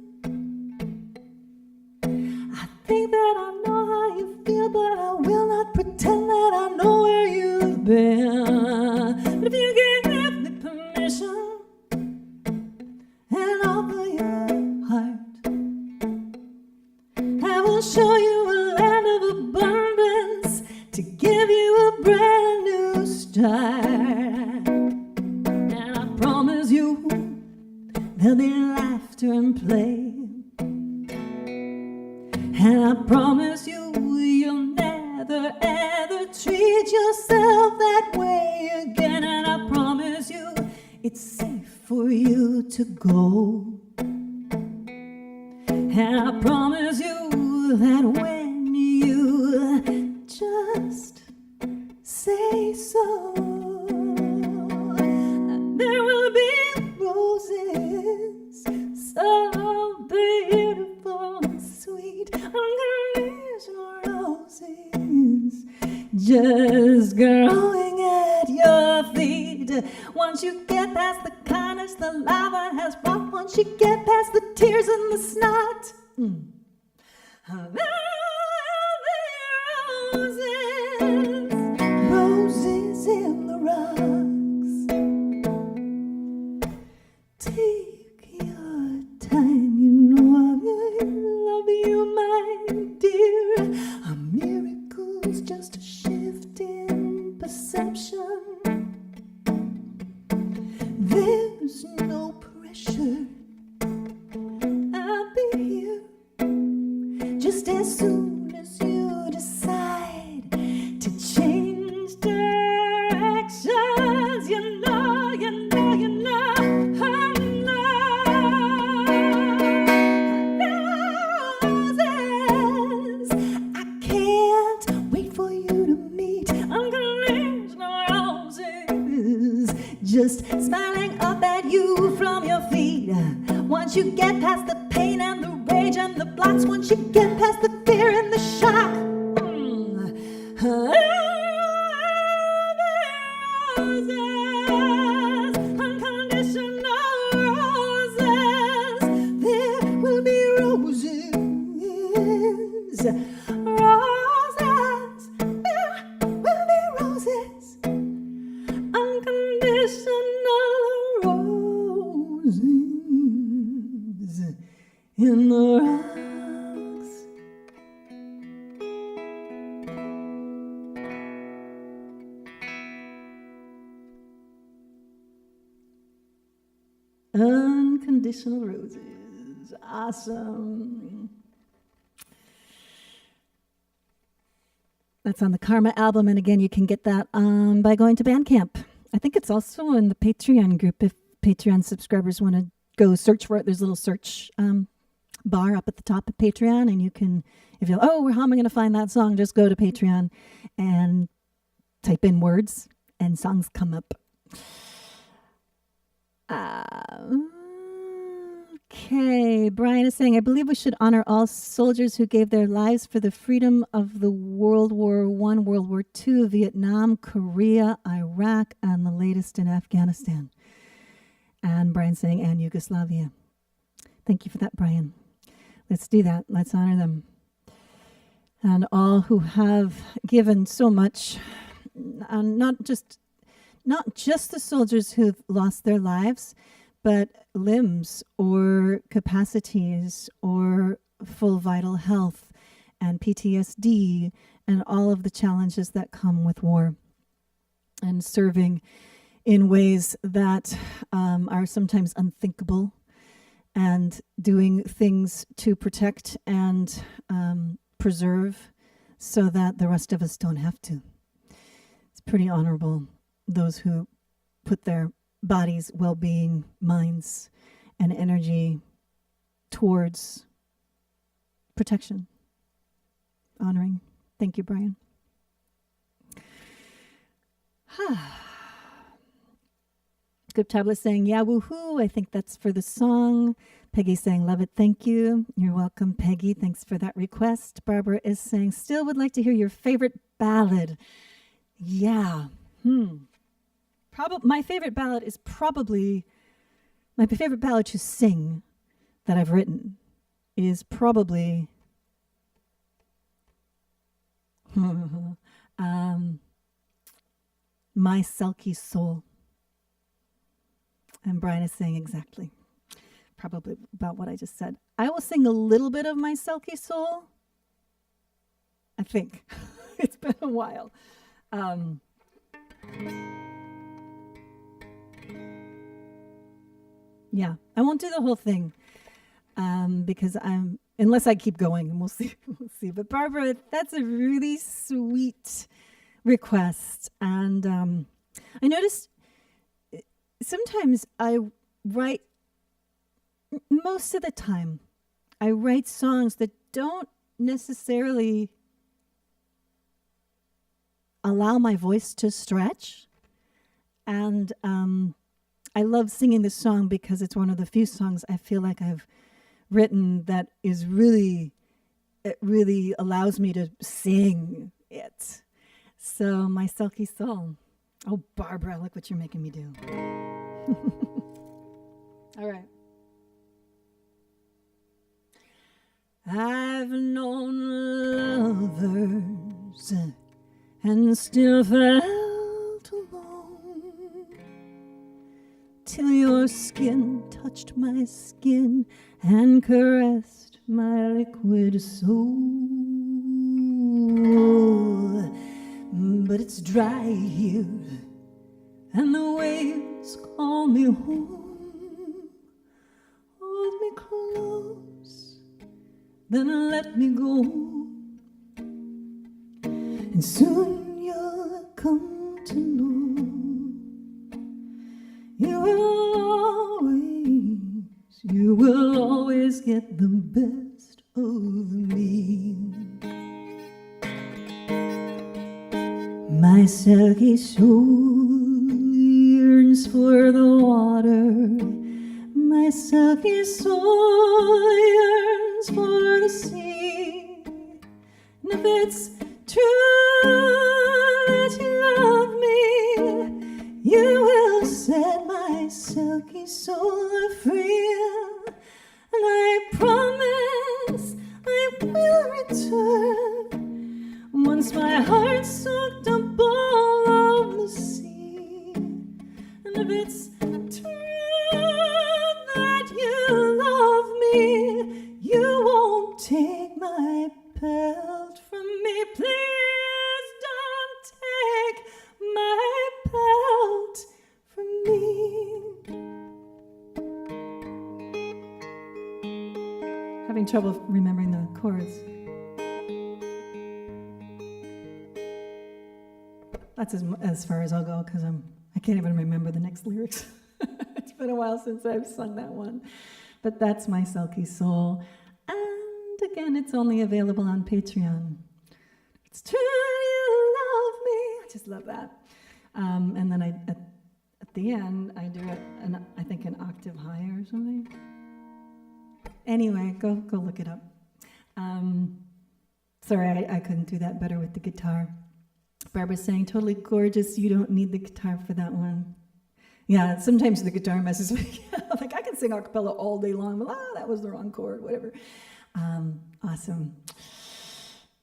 I think that I know how you feel, but I will not pretend that I know where you've been. But if you give me permission and offer your heart, I will show you a land of abundance to give you a brand new start. And I promise you there'll be laughter and play. And I promise you you'll never ever treat yourself that way again. And I promise you it's safe for you to go. And I promise you that when you just say so, there will be roses, so beautiful and sweet, unconditional roses, just growing at your feet. Once you get past the kindness the lava has brought, once you get past the tears and the snot, there will be roses in the rocks. Take your time, you know I love you, my dear. A miracle's just a shift in perception. There's no pressure. I'll be here just as soon as you decide to change directions. You know. Roses, I can't wait for you to meet unconditional roses, just smiling up at you from your feet. Once you get past the pain and the rage and the blocks, once you get past the fear and the shock, roses, unconditional roses, there will be roses, roses, there will be roses, unconditional roses in the rocks. Unconditional roses. Awesome. That's on the Karma album, and again, you can get that by going to Bandcamp. I think it's also in the Patreon group if Patreon subscribers want to go search for it. There's a little search bar up at the top of Patreon, and you can, if you're, how am I going to find that song? Just go to Patreon and type in words, and songs come up. Okay, Okay, Brian is saying, I believe we should honor all soldiers who gave their lives for the freedom of the World War I, World War II, Vietnam, Korea, Iraq, and the latest in Afghanistan. And Brian's saying, and Yugoslavia. Thank you for that, Brian. Let's do that. Let's honor them. And all who have given so much, and not just the soldiers who've lost their lives, but limbs or capacities or full vital health and PTSD and all of the challenges that come with war, and serving in ways that are sometimes unthinkable, and doing things to protect and preserve so that the rest of us don't have to. It's pretty honorable, those who put their bodies, well-being, minds, and energy towards protection, honoring. Thank you, Brian. Good Tablet saying, yeah, woohoo. I think that's for the song. Peggy saying, love it, thank you. You're welcome, Peggy. Thanks for that request. Barbara is saying, still would like to hear your favorite ballad. Yeah. My favorite ballad is probably, my favorite ballad to sing that I've written is probably My Silky Soul. And Brian is saying exactly, probably about what I just said. I will sing a little bit of My Silky Soul, I think. It's been a while. Yeah, I won't do the whole thing because unless I keep going, and we'll see. We'll see. But Barbara, that's a really sweet request, and I noticed sometimes I write. Most of the time, I write songs that don't necessarily allow my voice to stretch, and I love singing this song because it's one of the few songs I feel like I've written that is really, it really allows me to sing it. So, My Silky Soul. Oh, Barbara, look what you're making me do. All right. I've known lovers and still felt alone, till your skin touched my skin and caressed my liquid soul. But it's dry here, and the waves call me home. Hold me close, then let me go, and soon you'll come to know you will always get the best of me. My silky soul yearns for the water. My silky soul yearns for the sea. And if it's true that you love me, you will set my silky soul free. And I promise I will return once my heart's soaked up all of the sea. And if it's true that you love me, you won't take my pelt from me. Please don't take my pelt from me. Having trouble remembering the chords. That's as far as I'll go because I can't even remember the next lyrics. It's been a while since I've sung that one. But that's My Silky Soul. And again, it's only available on Patreon. It's true you love me. I just love that. And then at the end, I do it, I think an octave higher or something. Anyway, go look it up. Sorry, I couldn't do that better with the guitar. Barbara's saying, totally gorgeous. You don't need the guitar for that one. Yeah, sometimes the guitar messes with me. Like, I can sing a cappella all day long, but that was the wrong chord, whatever. Awesome.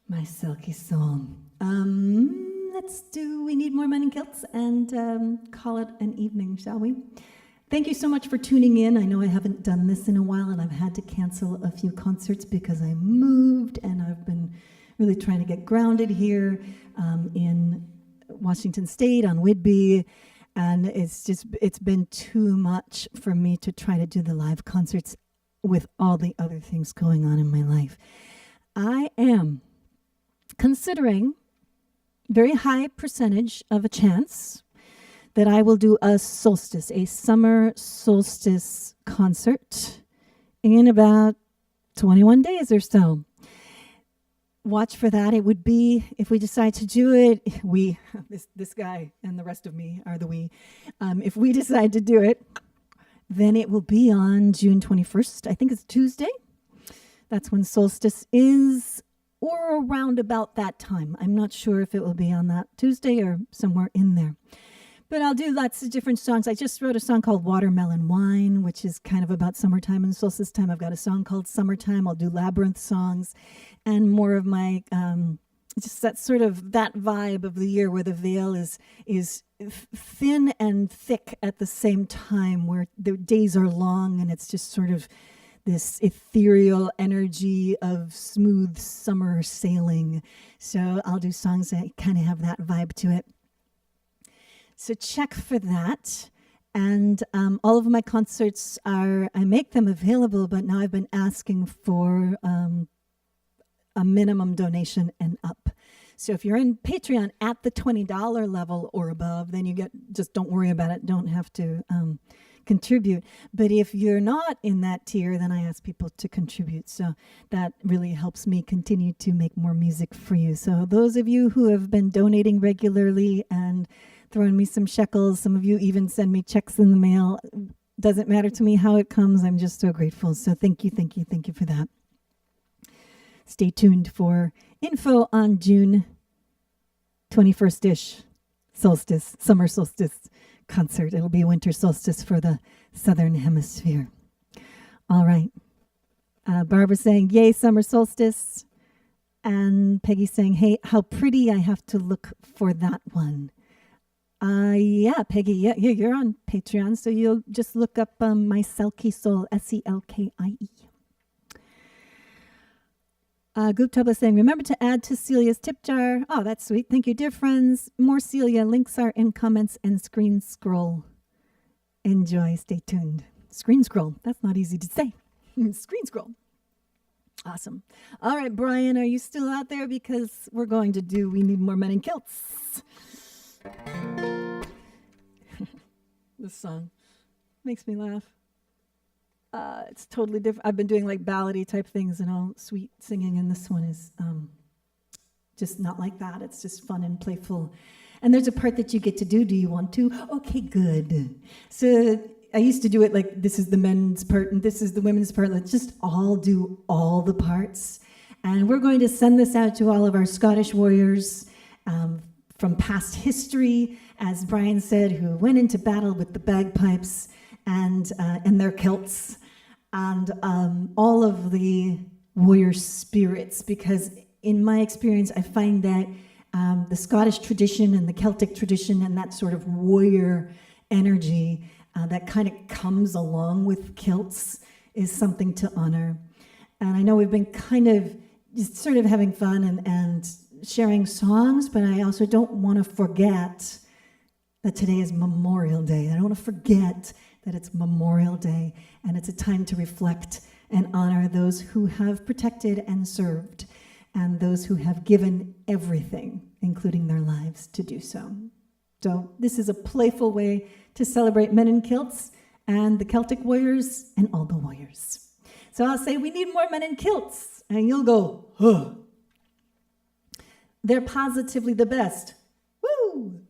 My Silky Soul. We need more men in kilts and call it an evening, shall we? Thank you so much for tuning in. I know I haven't done this in a while, and I've had to cancel a few concerts because I moved, and I've been really trying to get grounded here in Washington State on Whidbey, and it's been too much for me to try to do the live concerts with all the other things going on in my life. I am considering very high percentage of a chance that I will do a summer solstice concert in about 21 days or so. Watch for that. It would be, if we decide to do it, this guy and the rest of me are the we. If we decide to do it, then it will be on June 21st. I think it's Tuesday. That's when solstice is, or around about that time. I'm not sure if it will be on that Tuesday or somewhere in there. But I'll do lots of different songs. I just wrote a song called Watermelon Wine, which is kind of about summertime and solstice time. I've got a song called Summertime. I'll do Labyrinth songs and more of my, just that sort of, that vibe of the year where the veil is thin and thick at the same time, where the days are long and it's just sort of this ethereal energy of smooth summer sailing. So I'll do songs that kind of have that vibe to it. So check for that. And all of my concerts I make them available, but now I've been asking for a minimum donation and up. So if you're in Patreon at the $20 level or above, then you just don't worry about it. Don't have to contribute. But if you're not in that tier, then I ask people to contribute. So that really helps me continue to make more music for you. So those of you who have been donating regularly and throwing me some shekels, some of you even send me checks in the mail. Doesn't matter to me how it comes. I'm just so grateful. So thank you for that. Stay tuned for info on June 21st-ish solstice, summer solstice concert. It'll be winter solstice for the southern hemisphere. All right. Barbara saying, yay, summer solstice. And Peggy saying, hey, how pretty. I have to look for that one. Yeah, Peggy, yeah, you're on Patreon, so you'll just look up my Silky Soul, Selkie. Gupta is saying, remember to add to Celia's tip jar. Oh, that's sweet. Thank you, dear friends. More Celia. Links are in comments and screen scroll. Enjoy. Stay tuned. Screen scroll. That's not easy to say. Screen scroll. Awesome. All right, Brian, are you still out there? Because we're going to do We Need More Men in Kilts. This song makes me laugh. It's totally different. I've been doing like ballady type things and all sweet singing, and this one is just not like that. It's just fun and playful. And there's a part that you get to do. Do you want to? Okay, good. So I used to do it like this is the men's part and this is the women's part. Let's just all do all the parts. And we're going to send this out to all of our Scottish warriors from past history, as Brian said, who went into battle with the bagpipes and their kilts, and all of the warrior spirits, because in my experience, I find that the Scottish tradition and the Celtic tradition and that sort of warrior energy that kind of comes along with kilts is something to honor. And I know we've been kind of just sort of having fun and sharing songs, but I also don't want to forget that today is Memorial Day. I don't want to forget that it's Memorial Day, and it's a time to reflect and honor those who have protected and served, and those who have given everything, including their lives, to do so. So this is a playful way to celebrate men in kilts and the Celtic warriors and all the warriors. So I'll say, we need more men in kilts, and you'll go, huh. They're positively the best. Woo!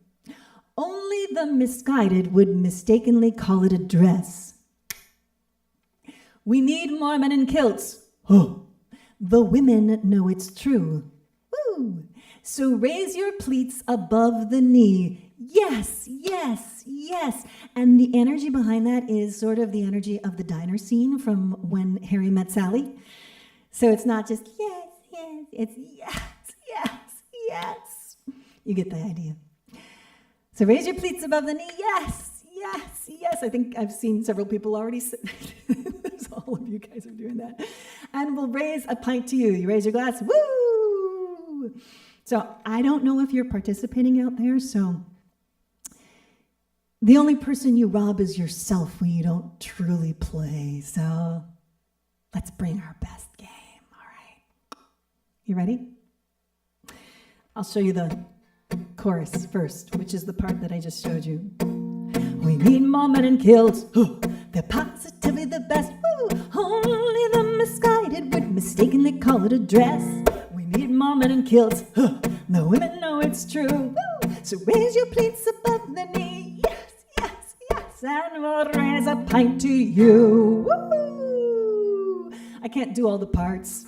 Only the misguided would mistakenly call it a dress. We need more men in kilts. Oh, the women know it's true. Woo! So raise your pleats above the knee. Yes, yes, yes. And the energy behind that is sort of the energy of the diner scene from When Harry Met Sally. So it's not just yes, yes, it's yes, yes, yes. You get the idea. So raise your pleats above the knee. Yes, yes, yes. I think I've seen several people already say all of you guys are doing that. And we'll raise a pint to you. You raise your glass. Woo! So I don't know if you're participating out there, so the only person you rob is yourself when you don't truly play. So let's bring our best game, all right? You ready? I'll show you the chorus first, which is the part that I just showed you. We need more men in kilts. They're positively the best. Only the misguided would mistakenly call it a dress. We need more men in kilts. The women know it's true. So raise your pleats above the knee. Yes, yes, yes. And we'll raise a pint to you. Woo! I can't do all the parts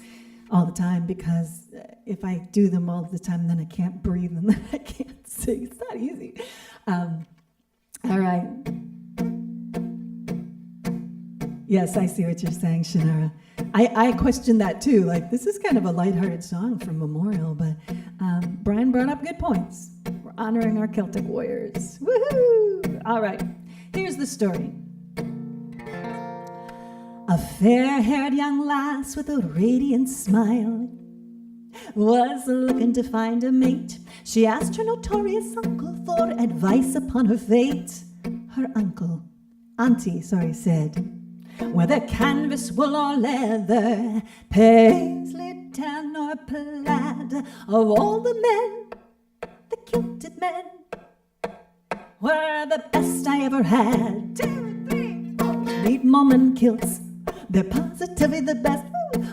all the time because if I do them all the time, then I can't breathe and then I can't sing. It's not easy. All right. Yes, I see what you're saying, Shannara. I questioned that too. Like, this is kind of a lighthearted song for Memorial, but Brian brought up good points. We're honoring our Celtic warriors. Woohoo! All right, here's the story. A fair-haired young lass with a radiant smile was looking to find a mate. She asked her notorious uncle for advice upon her fate. Her auntie, said, whether canvas, wool, or leather, paisley, tan, or plaid, of all the men, the kilted men were the best I ever had. 2, 3, 4. Need mom and kilts, they're positively the best.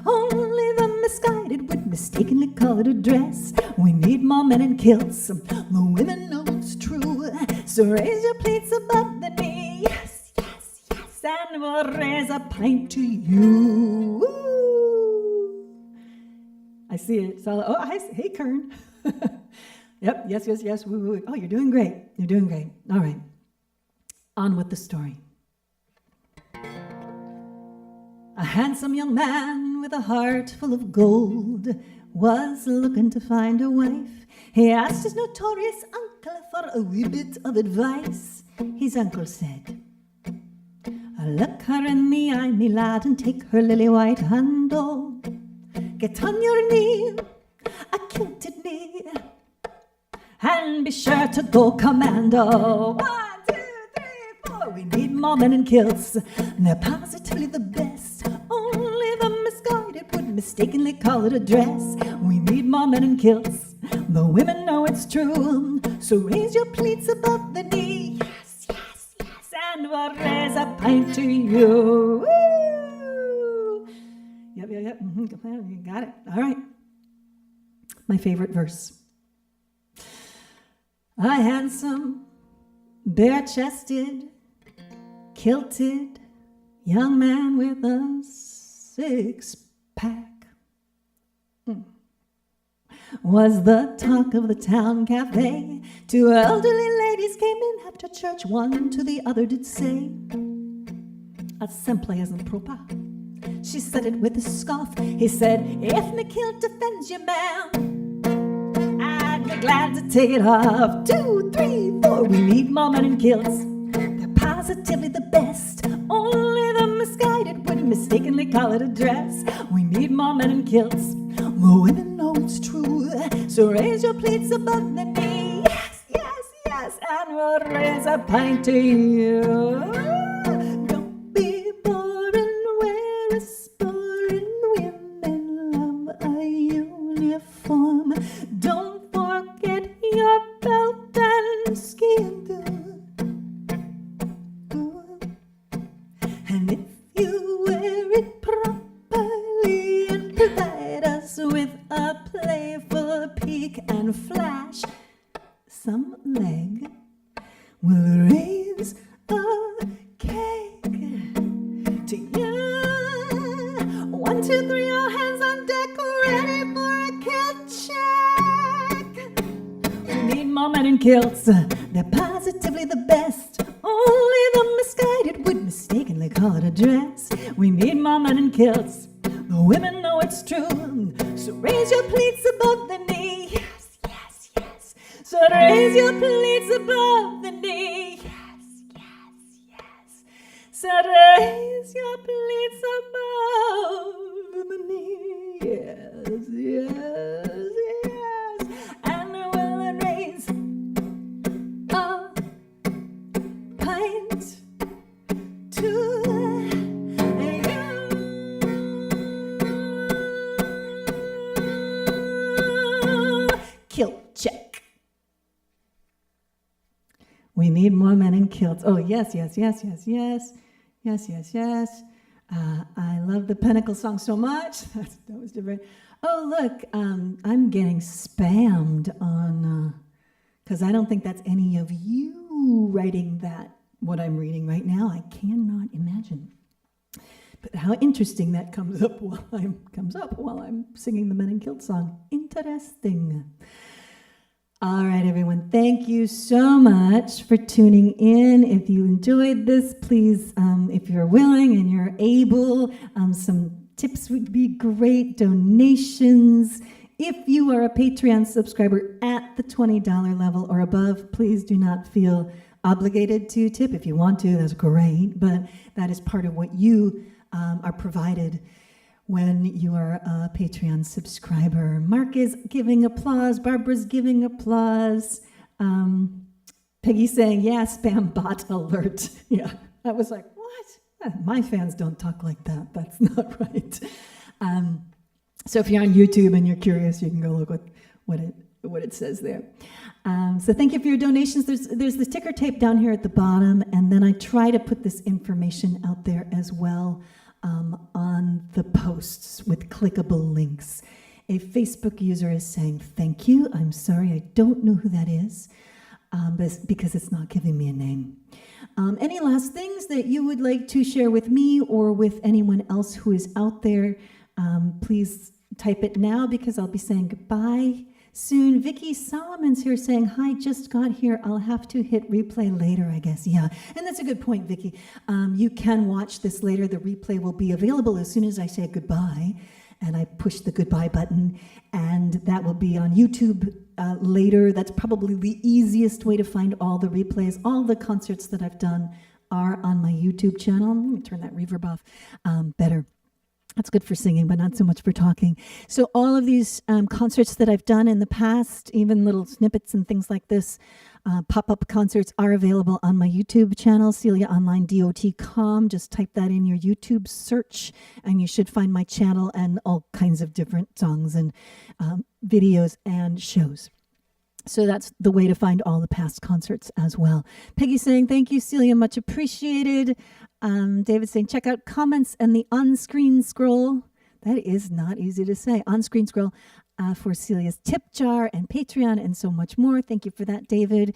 Only the misguided would mistakenly call it a dress. We need more men in kilts, the women know it's true. So raise your plates above the knee. Yes, yes, yes, and we'll raise a pint to you. Woo! I see it. It's all, hey, Kern. Yep, yes, yes, yes. Woo, woo. Oh, you're doing great. You're doing great. All right. On with the story. A handsome young man with a heart full of gold was looking to find a wife. He asked his notorious uncle for a wee bit of advice. His uncle said, look her in the eye, me lad, and take her lily white hand, oh. Get on your knee, a kilted knee, and be sure to go commando. 1, 2, 3, 4. We need more men in kilts, and they're positively the best. Only the misguided would mistakenly call it a dress. We need more men in kilts, the women know it's true. So raise your pleats above the knee. Yes, yes, yes, and we'll raise a pint to you. Woo! Yep, yep, yep. You got it. All right. My favorite verse. A handsome, bare-chested, kilted young man with a six-pack was the talk of the town cafe. 2 elderly ladies came in after church. One to the other did say, a simple isn't proper. She said it with a scoff. He said, if me kilt offends you, ma'am, I'd be glad to take it off. 2, 3, 4. We need more men in kilts, they're positively the best. Only the misguided would mistakenly call it a dress. We need more men in kilts, the women know it's true. So raise your plates above the knee. Yes, yes, yes, and we'll raise a pint to you. Don't be boring, wear a sporring. Women love a uniform. Don't forget your belt and skiing good. And if you wear it properly and provide us with a playful peek and flash, some leg will raise a cake to you. 1, 2, 3, all hands on deck, ready for a kilt check. We need more men in kilts. They're positively the best. Only the misguided would mistakenly call it a dress. We need more men in kilts. The women know it's true. So raise your pleats above the knee. Yes, yes, yes. So raise your pleats above the knee. Yes, yes, yes. So raise your pleats above the knee. Yes, yes, yes. And we'll raise a pint to you. Kilt check. We need more men in kilts. Oh, yes, yes, yes, yes, yes. Yes, yes, yes. I love the Pinnacle song so much. That was different. Oh, look, I'm getting spammed on, because I don't think that's any of you writing that, what I'm reading right now. I cannot imagine. But how interesting that comes up while I'm singing the Men in Kilt song. Interesting. All right, everyone. Thank you so much for tuning in. If you enjoyed this, please, if you're willing and you're able, some tips would be great. Donations. If you are a Patreon subscriber at the $20 level or above, please do not feel obligated to tip. If you want to, that's great. But that is part of what you are provided when you are a Patreon subscriber. Mark is giving applause. Barbara's giving applause. Peggy's saying, yeah, spam bot alert. Yeah, I was like, what? My fans don't talk like that. That's not right. So if you're on YouTube and you're curious, you can go look what it says there. So thank you for your donations. There's the ticker tape down here at the bottom, and then I try to put this information out there as well on the posts with clickable links. A Facebook user is saying, thank you. I'm sorry, I don't know who that is, because it's not giving me a name. Any last things that you would like to share with me or with anyone else who is out there? Please type it now, because I'll be saying goodbye soon. Vicky Solomon's here saying, hi, just got here. I'll have to hit replay later, I guess. Yeah, and that's a good point, Vicky. You can watch this later. The replay will be available as soon as I say goodbye, and I push the goodbye button, and that will be on YouTube later. That's probably the easiest way to find all the replays. All the concerts that I've done are on my YouTube channel. Let me turn that reverb off. Better. That's good for singing, but not so much for talking. So all of these concerts that I've done in the past, even little snippets and things like this, pop-up concerts are available on my YouTube channel, CeliaOnlineDOT.com. Just type that in your YouTube search, and you should find my channel and all kinds of different songs and videos and shows. So that's the way to find all the past concerts as well. Peggy saying, thank you, Celia, much appreciated. David saying, check out comments and the on-screen scroll. That is not easy to say. On-screen scroll for Celia's tip jar and Patreon and so much more. Thank you for that, David.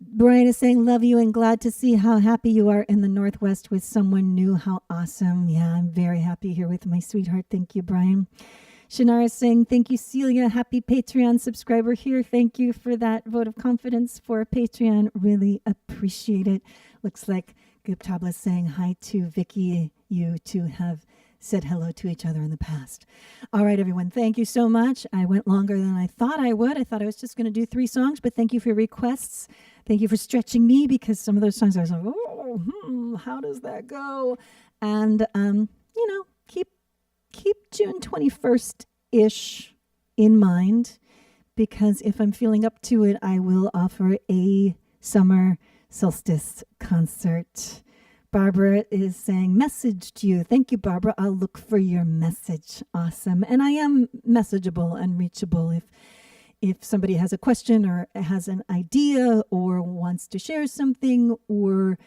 Brian is saying, love you and glad to see how happy you are in the Northwest with someone new. How awesome. Yeah, I'm very happy here with my sweetheart. Thank you, Brian. Shannara is saying, thank you, Celia. Happy Patreon subscriber here. Thank you for that vote of confidence for Patreon. Really appreciate it. Looks like Guptabla is saying hi to Vicky. You two have said hello to each other in the past. All right, everyone. Thank you so much. I went longer than I thought I would. I thought I was just going to do 3 songs, but thank you for your requests. Thank you for stretching me, because some of those songs I was like, how does that go? And, keep June 21st-ish in mind, because if I'm feeling up to it, I will offer a summer solstice concert. Barbara is saying, messaged you. Thank you, Barbara. I'll look for your message. Awesome. And I am messageable and reachable if somebody has a question or has an idea or wants to share something or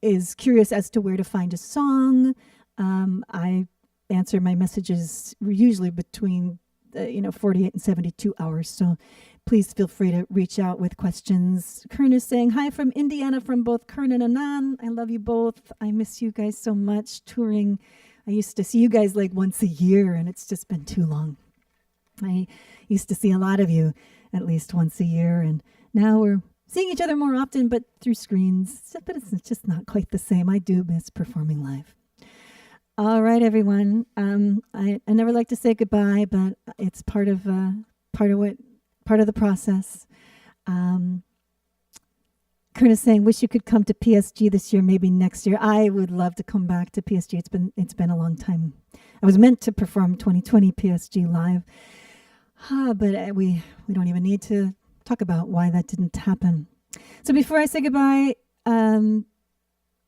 is curious as to where to find a song. I answer my messages usually between 48 and 72 hours. So please feel free to reach out with questions. Kern is saying, hi from Indiana, from both Kern and Anand. I love you both. I miss you guys so much, touring I used to see you guys like once a year, and it's just been too long. I used to see a lot of you at least once a year, and now we're seeing each other more often, but through screens. But it's just not quite the same. I do miss performing live. All right, everyone. I never like to say goodbye, but it's part of the process. Kurt is saying, wish you could come to PSG this year, maybe next year. I would love to come back to PSG. It's been a long time. I was meant to perform 2020 PSG live, but we don't even need to talk about why that didn't happen. So before I say goodbye,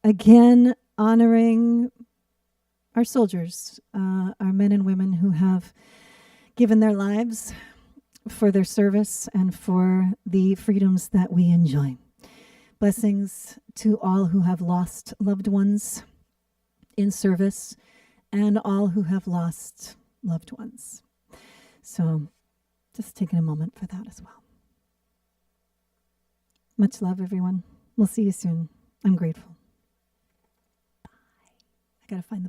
again, honoring our soldiers, our men and women who have given their lives for their service and for the freedoms that we enjoy. Blessings to all who have lost loved ones in service and all who have lost loved ones. So just taking a moment for that as well. Much love, everyone. We'll see you soon. I'm grateful. Bye. I gotta find the